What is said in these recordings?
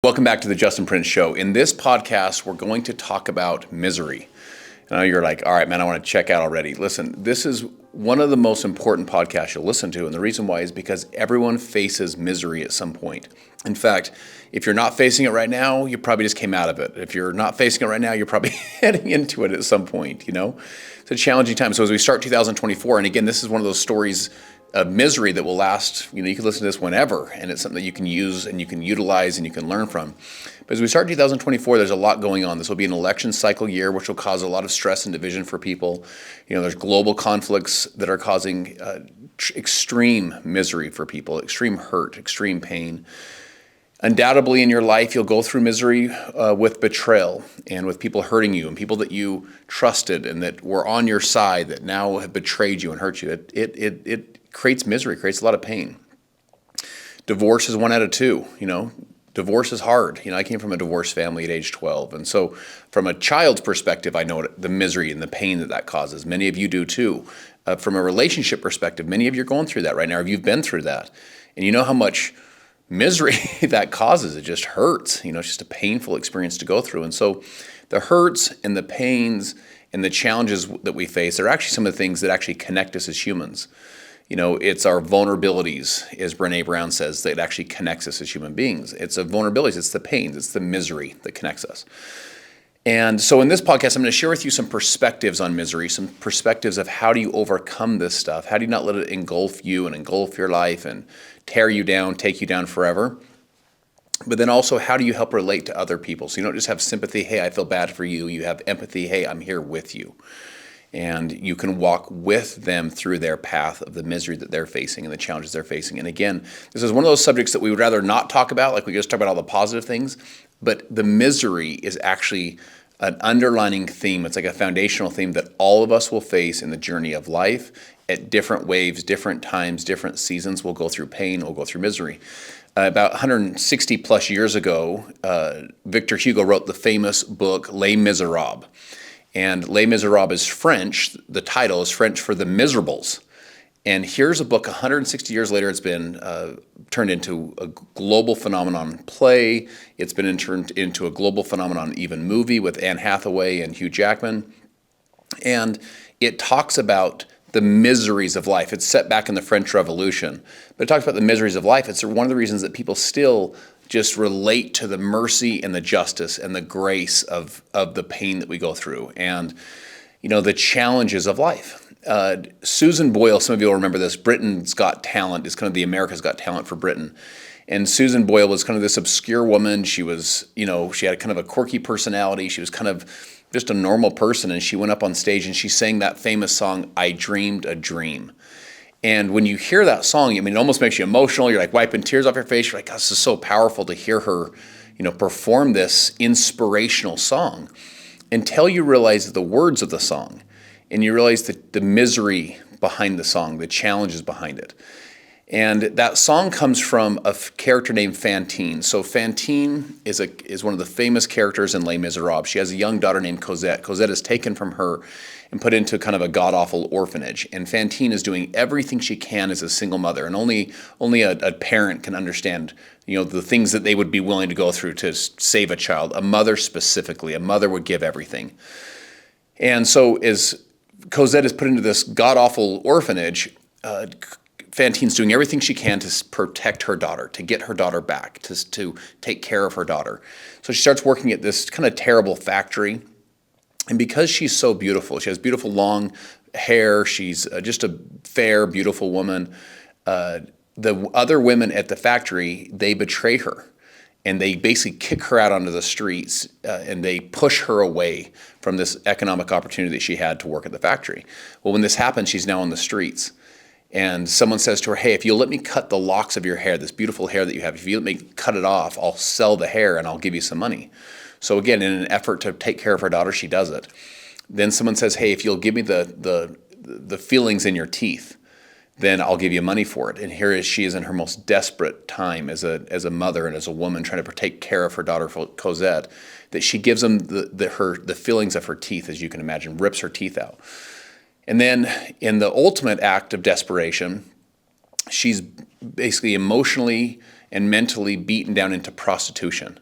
Welcome back to the Justin Prince Show. In this podcast, we're going to talk about misery. Now you're like, all right, man, I want to check out already. Listen, this is one of the most important podcasts you'll listen to. And the reason why is because everyone faces misery at some point. In fact, if you're not facing it right now, you probably just came out of it. If you're not facing it right now, you're probably heading into it at some point, It's a challenging time. So as we start 2024, and again, this is one of those stories of misery that will last, you can listen to this whenever, and it's something that you can use and you can utilize and you can learn from. But as we start 2024, there's a lot going on. This will be an election cycle year, which will cause a lot of stress and division for people. There's global conflicts that are causing extreme misery for people, extreme hurt, extreme pain. Undoubtedly in your life, you'll go through misery with betrayal and with people hurting you and people that you trusted and that were on your side that now have betrayed you and hurt you. It creates misery, creates a lot of pain. Divorce is 1 out of 2, Divorce is hard. I came from a divorced family at age 12. And so from a child's perspective, I know the misery and the pain that causes. Many of you do too. From a relationship perspective, many of you are going through that right now, or you've been through that. And you know how much misery that causes. It just hurts. It's just a painful experience to go through. And so the hurts and the pains and the challenges that we face are actually some of the things that actually connect us as humans. It's our vulnerabilities, as Brené Brown says, that actually connects us as human beings. It's the vulnerabilities, it's the pains, it's the misery that connects us. And so in this podcast, I'm going to share with you some perspectives on misery, some perspectives of how do you overcome this stuff? How do you not let it engulf you and engulf your life and tear you down, take you down forever? But then also, how do you help relate to other people? So you don't just have sympathy, hey, I feel bad for you. You have empathy, hey, I'm here with you. And you can walk with them through their path of the misery that they're facing and the challenges they're facing. And again, this is one of those subjects that we would rather not talk about, like we just talk about all the positive things, but the misery is actually an underlining theme. It's like a foundational theme that all of us will face in the journey of life at different waves, different times, different seasons. We'll go through pain, we'll go through misery. About 160 plus years ago, Victor Hugo wrote the famous book, Les Misérables. And Les Misérables is French. The title is French for the Misérables. And here's a book 160 years later. It's been turned into a global phenomenon play. It's been turned into a global phenomenon even movie with Anne Hathaway and Hugh Jackman. And it talks about the miseries of life. It's set back in the French Revolution. But it talks about the miseries of life. It's one of the reasons that people still just relate to the mercy and the justice and the grace of the pain that we go through and, the challenges of life. Susan Boyle, some of you will remember this, Britain's Got Talent is kind of the America's Got Talent for Britain. And Susan Boyle was kind of this obscure woman. She was, she had kind of a quirky personality. She was kind of just a normal person. And she went up on stage and she sang that famous song, I Dreamed a Dream. And when you hear that song, it almost makes you emotional. You're like wiping tears off your face. You're like, God, this is so powerful to hear her, perform this inspirational song until you realize the words of the song and you realize the misery behind the song, the challenges behind it. And that song comes from a character named Fantine. So Fantine is one of the famous characters in Les Misérables. She has a young daughter named Cosette. Cosette is taken from her and put into kind of a god-awful orphanage. And Fantine is doing everything she can as a single mother. And only a parent can understand, the things that they would be willing to go through to save a child. A mother specifically, a mother would give everything. And so as Cosette is put into this god-awful orphanage, Fantine's doing everything she can to protect her daughter, to get her daughter back, to take care of her daughter. So she starts working at this kind of terrible factory. And because she's so beautiful, she has beautiful long hair, she's just a fair, beautiful woman, the other women at the factory, they betray her. And they basically kick her out onto the streets and they push her away from this economic opportunity that she had to work at the factory. Well, when this happens, she's now on the streets. And someone says to her, hey, if you'll let me cut the locks of your hair, this beautiful hair that you have, if you let me cut it off, I'll sell the hair and I'll give you some money. So again, in an effort to take care of her daughter, she does it. Then someone says, hey, if you'll give me the fillings in your teeth, then I'll give you money for it. And here she is in her most desperate time as a mother and as a woman trying to take care of her daughter Cosette, that she gives them the fillings of her teeth, as you can imagine, rips her teeth out. And then in the ultimate act of desperation, she's basically emotionally and mentally beaten down into prostitution.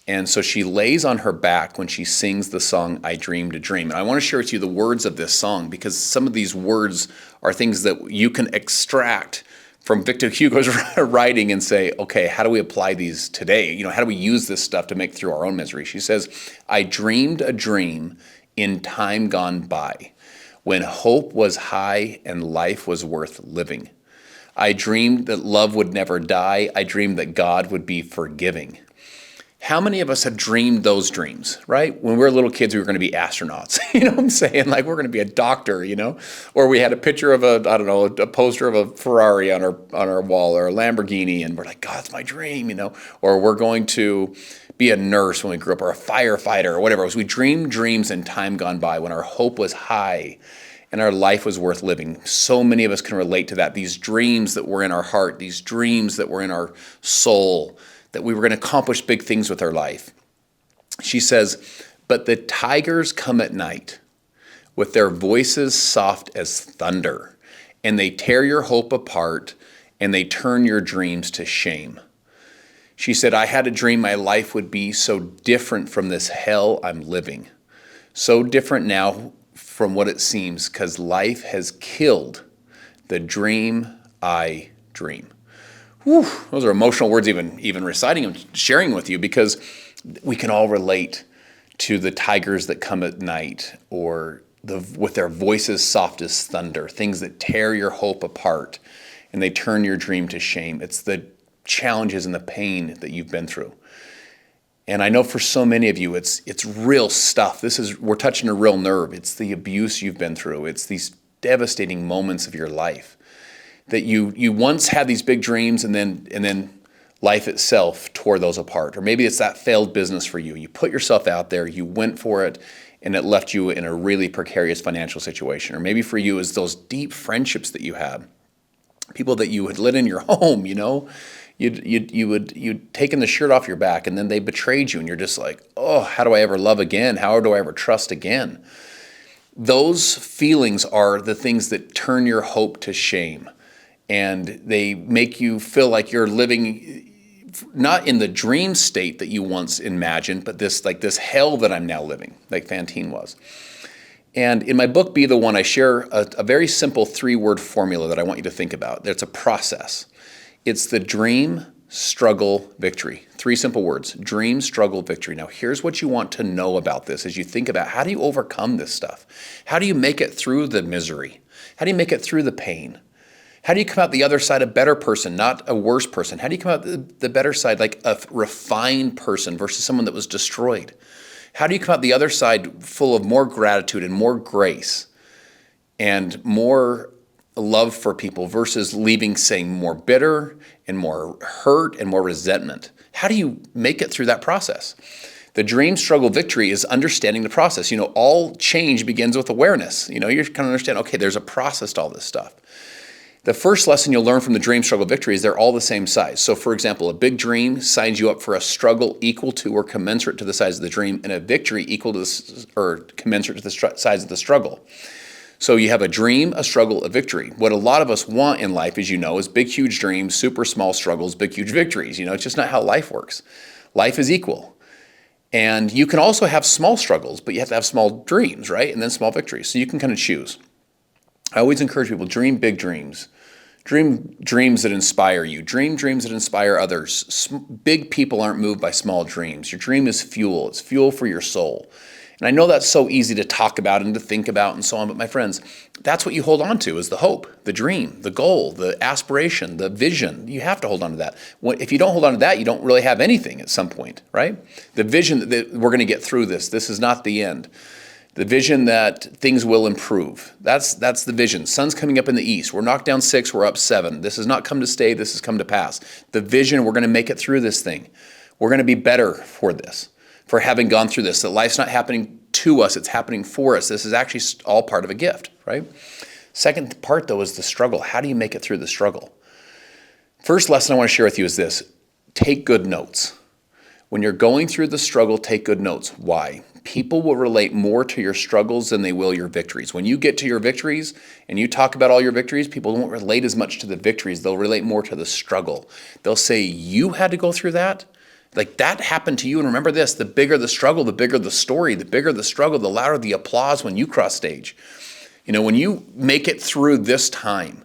And so she lays on her back when she sings the song, I Dreamed a Dream. And I want to share with you the words of this song, because some of these words are things that you can extract from Victor Hugo's writing and say, okay, how do we apply these today? You know, how do we use this stuff to make through our own misery? She says, I dreamed a dream in time gone by, when hope was high and life was worth living. I dreamed that love would never die. I dreamed that God would be forgiving. How many of us have dreamed those dreams, right? When we were little kids, we were going to be astronauts. You know what I'm saying? Like, we're going to be a doctor, you know? Or we had a picture of a poster of a Ferrari on our wall, or a Lamborghini, and we're like, God, it's my dream, you know? Or we're going to be a nurse when we grew up, or a firefighter, or whatever. It was, we dreamed dreams in time gone by when our hope was high and our life was worth living. So many of us can relate to that. These dreams that were in our heart, these dreams that were in our soul, that we were going to accomplish big things with our life. She says, but the tigers come at night with their voices soft as thunder, and they tear your hope apart, and they turn your dreams to shame. She said, I had a dream my life would be so different from this hell I'm living. So different now from what it seems, because life has killed the dream I dream. Whew, those are emotional words, even reciting them, sharing with you, because we can all relate to the tigers that come at night, or with their voices soft as thunder, things that tear your hope apart and they turn your dream to shame. It's the challenges and the pain that you've been through. And I know for so many of you, it's real stuff. We're touching a real nerve. It's the abuse you've been through. It's these devastating moments of your life that you once had these big dreams, and then life itself tore those apart. Or maybe it's that failed business for you. You put yourself out there, you went for it, and it left you in a really precarious financial situation. Or maybe for you is those deep friendships that you had, people that you had lit in your home, you know. You'd taken the shirt off your back, and then they betrayed you, and you're just like, oh, how do I ever love again? How do I ever trust again? Those feelings are the things that turn your hope to shame. And they make you feel like you're living not in the dream state that you once imagined, but this hell that I'm now living, like Fantine was. And in my book, Be the One, I share a very simple 3-word formula that I want you to think about. It's a process. It's the dream, struggle, victory. 3 simple words: dream, struggle, victory. Now, here's what you want to know about this as you think about, how do you overcome this stuff? How do you make it through the misery? How do you make it through the pain? How do you come out the other side a better person, not a worse person? How do you come out the better side like a refined person versus someone that was destroyed? How do you come out the other side full of more gratitude and more grace and more love for people versus leaving saying more bitter and more hurt and more resentment? How do you make it through that process? The dream, struggle, victory is understanding the process. You know, all change begins with awareness. You know, you're kind of understand, okay, there's a process to all this stuff. The first lesson you'll learn from the dream, struggle, victory is they're all the same size. So for example, a big dream signs you up for a struggle equal to or commensurate to the size of the dream, and a victory equal to or commensurate to the size of the struggle. So you have a dream, a struggle, a victory. What a lot of us want in life, as you know, is big, huge dreams, super small struggles, big, huge victories. You know, it's just not how life works. Life is equal. And you can also have small struggles, but you have to have small dreams, right? And then small victories. So you can kind of choose. I always encourage people, dream big dreams. Dream dreams that inspire you. Dream dreams that inspire others. Big people aren't moved by small dreams. Your dream is fuel. It's fuel for your soul. And I know that's so easy to talk about and to think about and so on, but my friends, that's what you hold on to, is the hope, the dream, the goal, the aspiration, the vision. You have to hold on to that. If you don't hold on to that, you don't really have anything at some point, right? The vision that we're going to get through this. This is not the end. The vision that things will improve. That's the vision. Sun's coming up in the east. We're knocked down 6, we're up 7. This has not come to stay, this has come to pass. The vision, we're going to make it through this thing. We're going to be better for this, for having gone through this. That life's not happening to us, it's happening for us. This is actually all part of a gift, right? Second part, though, is the struggle. How do you make it through the struggle? First lesson I want to share with you is this: take good notes. When you're going through the struggle, take good notes. Why? People will relate more to your struggles than they will your victories. When you get to your victories and you talk about all your victories, people won't relate as much to the victories. They'll relate more to the struggle. They'll say, you had to go through that? Like that happened to you. And remember this, the bigger the struggle, the bigger the story, the bigger the struggle, the louder the applause when you cross stage. When you make it through this time,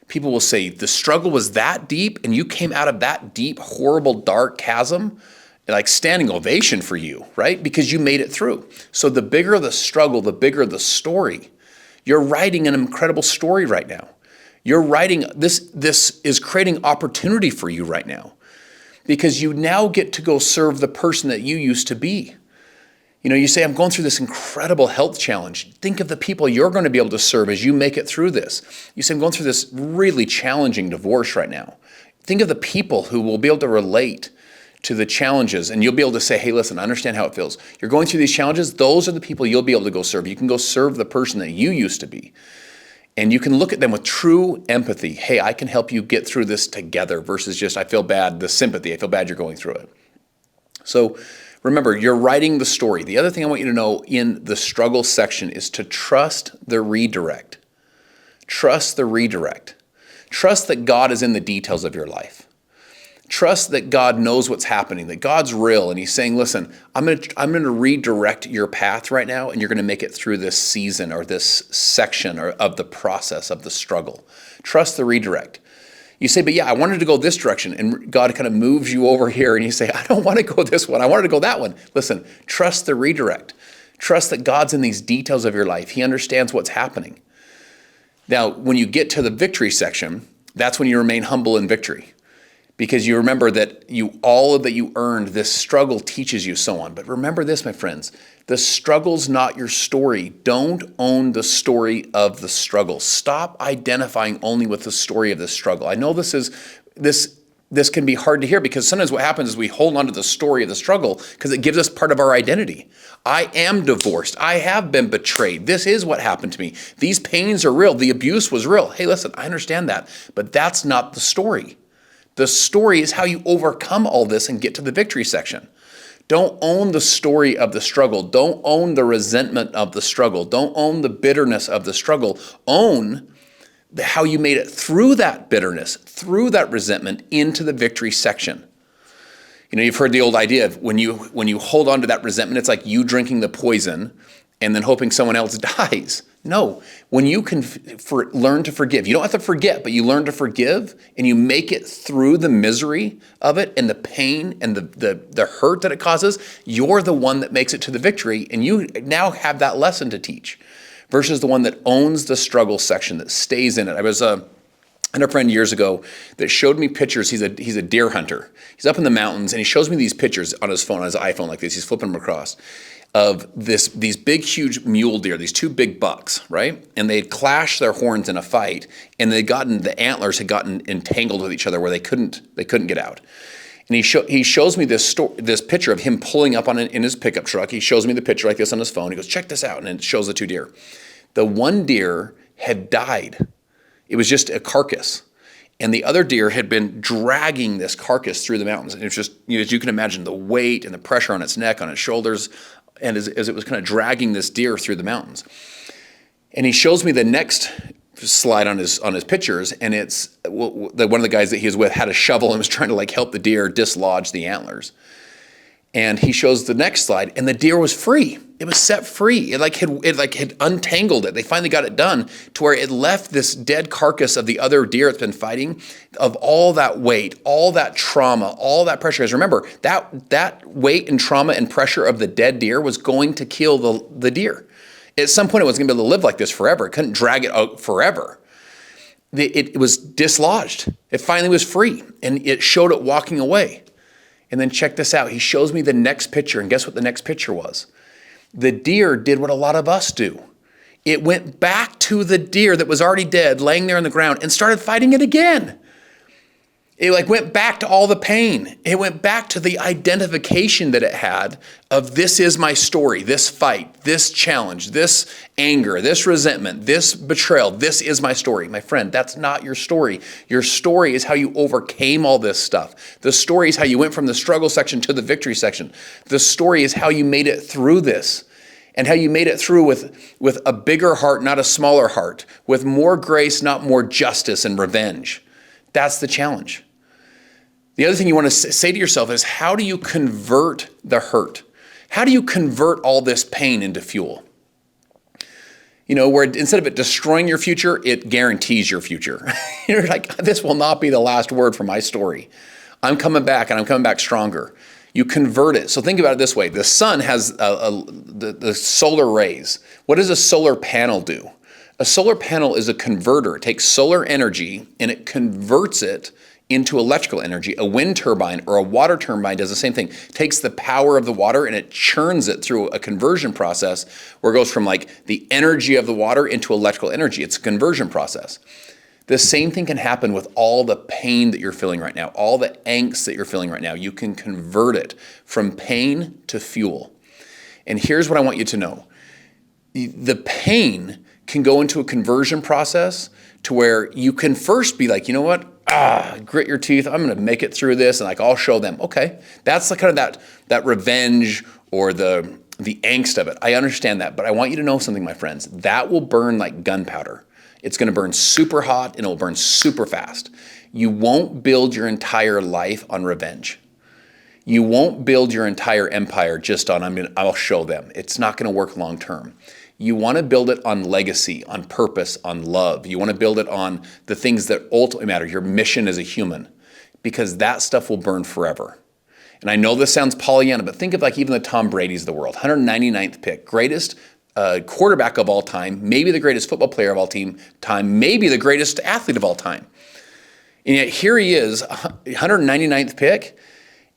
people will say the struggle was that deep and you came out of that deep, horrible, dark chasm, like standing ovation for you, right? Because you made it through. So the bigger the struggle, the bigger the story. You're writing an incredible story right now. You're writing, this is creating opportunity for you right now because you now get to go serve the person that you used to be. You say, I'm going through this incredible health challenge. Think of the people you're going to be able to serve as you make it through this. You say, I'm going through this really challenging divorce right now. Think of the people who will be able to relate to the challenges, and you'll be able to say, hey, listen, I understand how it feels. You're going through these challenges. Those are the people you'll be able to go serve. You can go serve the person that you used to be. And you can look at them with true empathy. Hey, I can help you get through this together versus just, I feel bad, the sympathy. I feel bad you're going through it. So remember, you're writing the story. The other thing I want you to know in the struggle section is to trust the redirect. Trust the redirect. Trust that God is in the details of your life. Trust that God knows what's happening, that God's real, and he's saying, listen, I'm going to redirect your path right now, and you're going to make it through this season or this section of the process of the struggle. Trust the redirect. You say, but yeah, I wanted to go this direction, and God kind of moves you over here, and you say, I don't want to go this one. I wanted to go that one. Listen, trust the redirect. Trust that God's in these details of your life. He understands what's happening. Now, when you get to the victory section, that's when you remain humble in victory. Because you remember that all that you earned, this struggle teaches you so on. But remember this, my friends, the struggle's not your story. Don't own the story of the struggle. Stop identifying only with the story of the struggle. I know this can be hard to hear because sometimes what happens is we hold on to the story of the struggle because it gives us part of our identity. I am divorced. I have been betrayed. This is what happened to me. These pains are real. The abuse was real. Hey, listen, I understand that, but that's not the story. The story is how you overcome all this and get to the victory section. Don't own the story of the struggle. Don't own the resentment of the struggle. Don't own the bitterness of the struggle. Own how you made it through that bitterness, through that resentment into the victory section. You've heard the old idea of when you hold on to that resentment, it's like you drinking the poison and then hoping someone else dies. No, when you can learn to forgive, you don't have to forget, but you learn to forgive and you make it through the misery of it and the pain and the hurt that it causes, you're the one that makes it to the victory, and you now have that lesson to teach versus the one that owns the struggle section, that stays in it. I had a friend years ago that showed me pictures. He's a deer hunter. He's up in the mountains, and he shows me these pictures on his phone, on his iPhone like this. He's flipping them across. Of these big, huge mule deer, these two big bucks, right? And they had clashed their horns in a fight, and the antlers had gotten entangled with each other where they couldn't get out. And he shows me this picture of him pulling up in his pickup truck. He shows me the picture like this on his phone. He goes, check this out, and it shows the two deer. The one deer had died. It was just a carcass. And the other deer had been dragging this carcass through the mountains. And it's just, as you can imagine, the weight and the pressure on its neck, on its shoulders, and as it was kind of dragging this deer through the mountains. And he shows me the next slide on his pictures, and it's one of the guys that he was with had a shovel and was trying to help the deer dislodge the antlers. And he shows the next slide, and the deer was free. It was set free. It had untangled it. They finally got it done to where it left this dead carcass of the other deer that's been fighting, of all that weight, all that trauma, all that pressure. Because remember, that weight and trauma and pressure of the dead deer was going to kill the deer. At some point, it wasn't going to be able to live like this forever. It couldn't drag it out forever. It was dislodged. It finally was free, and it showed it walking away. And then check this out. He shows me the next picture, and guess what the next picture was? The deer did what a lot of us do. It went back to the deer that was already dead, laying there on the ground, and started fighting it again. It went back to all the pain. It went back to the identification that it had of this is my story, this fight, this challenge, this anger, this resentment, this betrayal. This is my story. My friend, that's not your story. Your story is how you overcame all this stuff. The story is how you went from the struggle section to the victory section. The story is how you made it through this, and how you made it through with a bigger heart, not a smaller heart, with more grace, not more justice and revenge. That's the challenge. The other thing you want to say to yourself is, how do you convert the hurt? How do you convert all this pain into fuel? Where instead of it destroying your future, it guarantees your future. You're like, this will not be the last word for my story. I'm coming back, and I'm coming back stronger. You convert it. So think about it this way. The sun has the solar rays. What does a solar panel do? A solar panel is a converter. It takes solar energy and it converts it into electrical energy. A wind turbine or a water turbine does the same thing. It takes the power of the water and it churns it through a conversion process where it goes from like the energy of the water into electrical energy. It's a conversion process. The same thing can happen with all the pain that you're feeling right now, all the angst that you're feeling right now. You can convert it from pain to fuel. And here's what I want you to know. The pain can go into a conversion process to where you can first be like, you know what? Grit your teeth. I'm going to make it through this, and like I'll show them. Okay, that's the kind of that revenge or the angst of it. I understand that, but I want you to know something, my friends. That will burn like gunpowder. It's going to burn super hot and it will burn super fast. You won't build your entire life on revenge. You won't build your entire empire just on I'll show them. It's not going to work long term. You want to build it on legacy, on purpose, on love. You want to build it on the things that ultimately matter, your mission as a human, because that stuff will burn forever. And I know this sounds Pollyanna, but think of like even the Tom Brady's of the world, 199th pick, greatest quarterback of all time, maybe the greatest football player of all time, maybe the greatest athlete of all time. And yet here he is, 199th pick.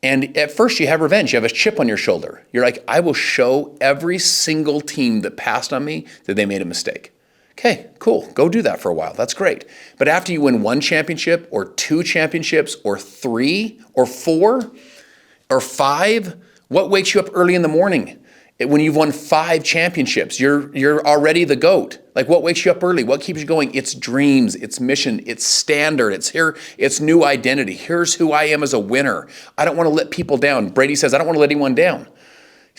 And at first you have revenge. You have a chip on your shoulder. You're like, I will show every single team that passed on me that they made a mistake. Okay, cool. Go do that for a while. That's great. But after you win one championship or two championships or three or four or five, what wakes you up early in the morning? When you've won 5 championships, you're already the GOAT. Like, what wakes you up early? What keeps you going? It's dreams, it's mission, it's standard, it's new identity. Here's who I am as a winner. I don't want to let people down. Brady says, I don't want to let anyone down,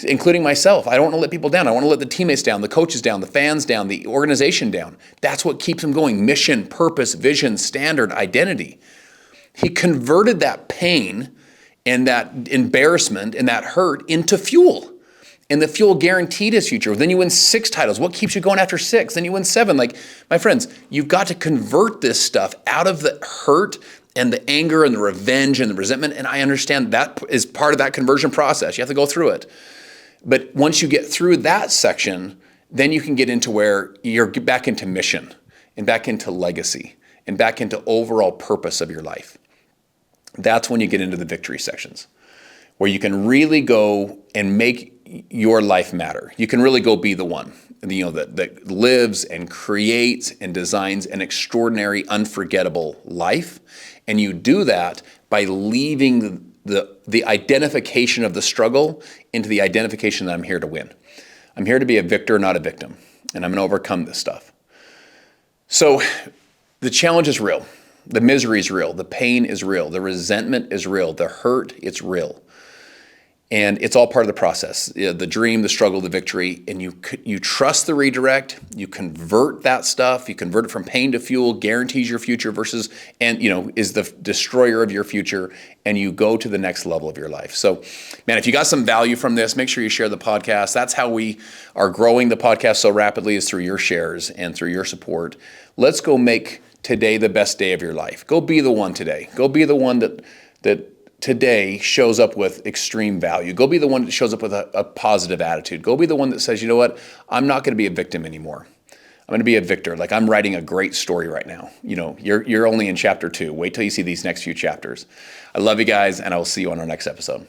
including myself. I don't want to let people down. I want to let the teammates down, the coaches down, the fans down, the organization down. That's what keeps him going. Mission, purpose, vision, standard, identity. He converted that pain and that embarrassment and that hurt into fuel. And the fuel guaranteed his future. Then you win 6 titles. What keeps you going after 6? Then you win 7. Like, my friends, you've got to convert this stuff out of the hurt and the anger and the revenge and the resentment. And I understand that is part of that conversion process. You have to go through it. But once you get through that section, then you can get into where you're back into mission and back into legacy and back into overall purpose of your life. That's when you get into the victory sections, where you can really go and make your life matter. You can really go be the one, that lives and creates and designs an extraordinary, unforgettable life. And you do that by leaving the identification of the struggle into the identification that I'm here to win. I'm here to be a victor, not a victim. And I'm going to overcome this stuff. So the challenge is real. The misery is real. The pain is real. The resentment is real. The hurt, it's real. And it's all part of the process, the dream, the struggle, the victory. And you trust the redirect, you convert that stuff, you convert it from pain to fuel, guarantees your future is the destroyer of your future, and you go to the next level of your life. So, man, if you got some value from this, make sure you share the podcast. That's how we are growing the podcast so rapidly, is through your shares and through your support. Let's go make today the best day of your life. Go be the one today. Go be the one that today shows up with extreme value. Go be the one that shows up with a positive attitude. Go be the one that says, you know what, I'm not going to be a victim anymore. I'm going to be a victor. Like, I'm writing a great story right now. You're only in chapter 2. Wait till you see these next few chapters. I love you guys, and I will see you on our next episode.